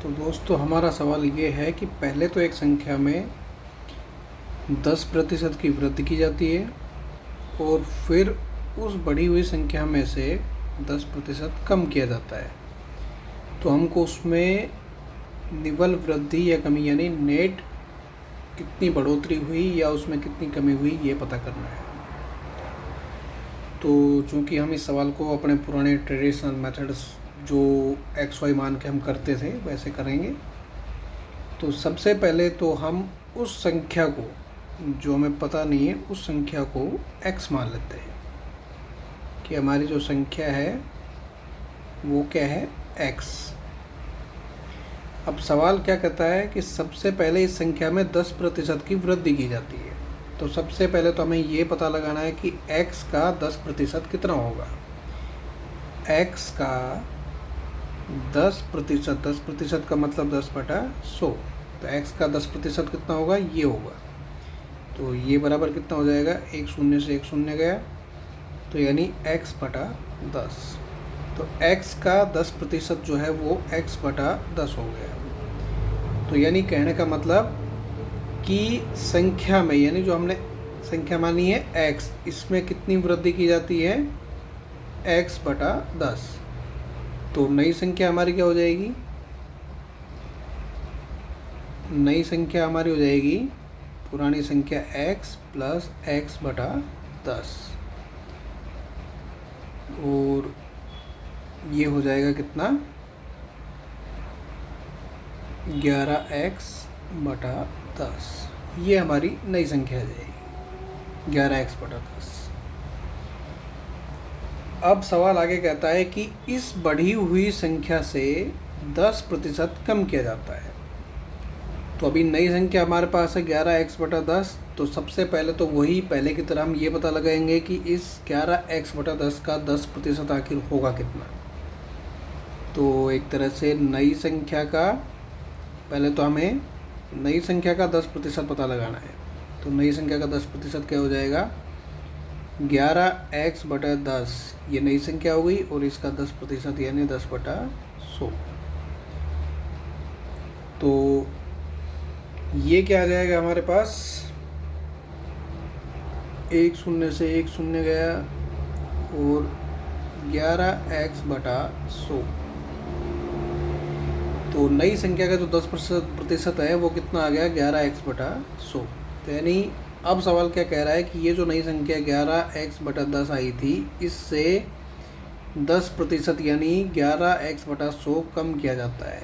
तो दोस्तों हमारा सवाल ये है कि पहले तो एक संख्या में 10% की वृद्धि की जाती है और फिर उस बढ़ी हुई संख्या में से 10% कम किया जाता है। तो हमको उसमें निवल वृद्धि या कमी यानी नेट कितनी बढ़ोतरी हुई या उसमें कितनी कमी हुई ये पता करना है। तो चूँकि हम इस सवाल को अपने पुराने ट्रेडिशनल मेथड्स जो एक्स वाई मान के हम करते थे वैसे करेंगे। तो सबसे पहले तो हम उस संख्या को जो हमें पता नहीं है उस संख्या को x मान लेते हैं कि हमारी जो संख्या है वो क्या है x। अब सवाल क्या कहता है कि सबसे पहले इस संख्या में 10% की वृद्धि की जाती है। तो सबसे पहले तो हमें ये पता लगाना है कि x का 10% कितना होगा। x का 10%, 10% का मतलब 10/100। तो x का 10% कितना होगा, ये होगा। तो ये बराबर कितना हो जाएगा, एक शून्य से एक शून्य गया तो यानी x/10। तो x का 10% जो है वो x/10 हो गया। तो यानी कहने का मतलब कि संख्या में यानी जो हमने संख्या मानी है x, इसमें कितनी वृद्धि की जाती है, x/10। तो नई संख्या हमारी क्या हो जाएगी, नई संख्या हमारी हो जाएगी पुरानी संख्या x प्लस x/10 और ये हो जाएगा कितना, 11x/10। ये हमारी नई संख्या आ जाएगी 11x/10। अब सवाल आगे कहता है कि इस बढ़ी हुई संख्या से 10% कम किया जाता है। तो अभी नई संख्या हमारे पास है 11x/10। तो सबसे पहले तो वही पहले की तरह हम ये पता लगाएंगे कि इस 11x/10 का 10% आखिर होगा कितना। तो एक तरह से नई संख्या का पहले तो हमें नई संख्या का 10% पता लगाना है। तो नई संख्या का 10% क्या हो जाएगा, 11x/10 ये नई संख्या हो गई और इसका 10% यानी 10/100। तो ये क्या आ जाएगा हमारे पास, एक शून्य से एक शून्य गया और 11x/100। तो नई संख्या का जो 10% है वो कितना आ गया, 11x/100। तो यानी अब सवाल क्या कह रहा है कि ये जो नई संख्या 11x/10 आई थी इससे 10% यानी 11x/100 कम किया जाता है।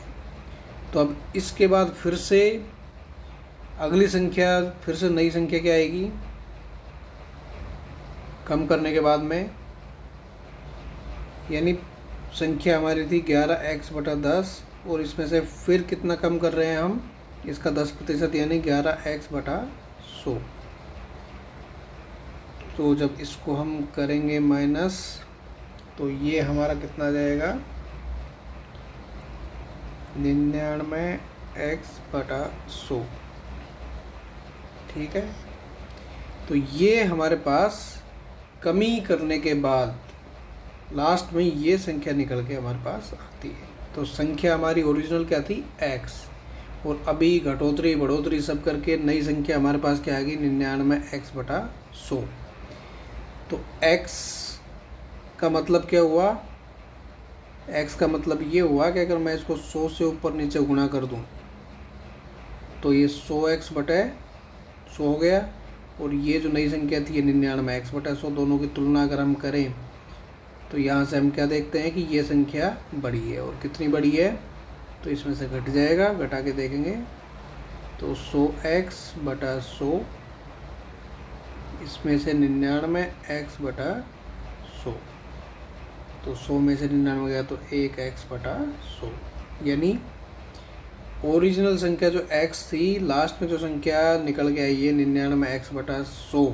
तो अब इसके बाद फिर से अगली संख्या, फिर से नई संख्या क्या आएगी कम करने के बाद में, यानी संख्या हमारी थी 11x/10 और इसमें से फिर कितना कम कर रहे हैं हम, इसका 10% यानी 11x/100। तो जब इसको हम करेंगे माइनस तो ये हमारा कितना आ जाएगा, 99x/100। ठीक है। तो ये हमारे पास कमी करने के बाद लास्ट में ये संख्या निकल के हमारे पास आती है। तो संख्या हमारी ओरिजिनल क्या थी, x, और अभी घटोतरी बढ़ोतरी सब करके नई संख्या हमारे पास क्या आ गई, 99x/100। तो x का मतलब क्या हुआ, x का मतलब ये हुआ कि अगर मैं इसको 100 से ऊपर नीचे गुणा कर दूं तो ये 100x/100 हो गया और ये जो नई संख्या थी ये 99x/100। दोनों की तुलना अगर हम करें तो यहाँ से हम क्या देखते हैं कि ये संख्या बड़ी है। और कितनी बड़ी है, तो इसमें से घट जाएगा, घटा के देखेंगे तो 100x/100, इसमें से 99x/100। तो 100 में से 99 गया तो 1x/100। यानी ओरिजिनल संख्या जो x थी, लास्ट में जो संख्या निकल के आई है 99x/100,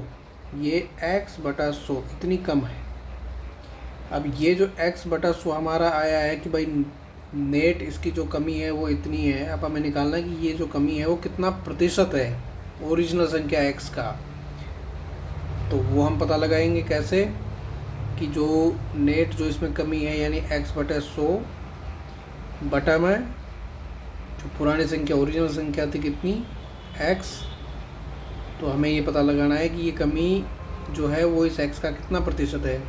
ये x/100 इतनी कम है। अब ये जो x/100 हमारा आया है कि भाई नेट इसकी जो कमी है वो इतनी है। अब हमें निकालना है कि ये जो कमी है वो कितना प्रतिशत है ओरिजिनल संख्या x का। तो वो हम पता लगाएंगे कैसे, कि जो नेट जो इसमें कमी है यानी x/100 बटा में जो पुरानी संख्या ओरिजिनल संख्या थी कितनी, x, तो हमें ये पता लगाना है कि ये कमी जो है वो इस x का कितना प्रतिशत है।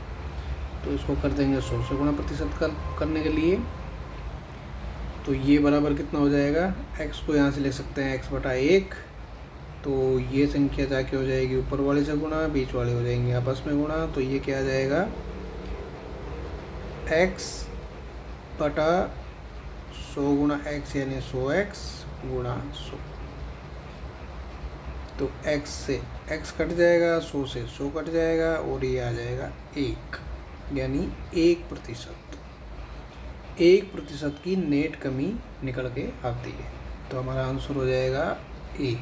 तो इसको कर देंगे 100 से गुणा प्रतिशत करने के लिए। तो ये बराबर कितना हो जाएगा, x को यहाँ से ले सकते हैं x/1, तो ये संख्या जाके हो जाएगी ऊपर वाले से गुणा, बीच वाले हो जाएंगे आपस में गुणा। तो ये क्या आ जाएगा, x/100 गुणा x यानी 100x गुणा 100। तो x से x कट जाएगा, 100 से 100 कट जाएगा और ये आ जाएगा 1, यानी 1%। 1% की नेट कमी निकल के आती है। तो हमारा आंसर हो जाएगा 1।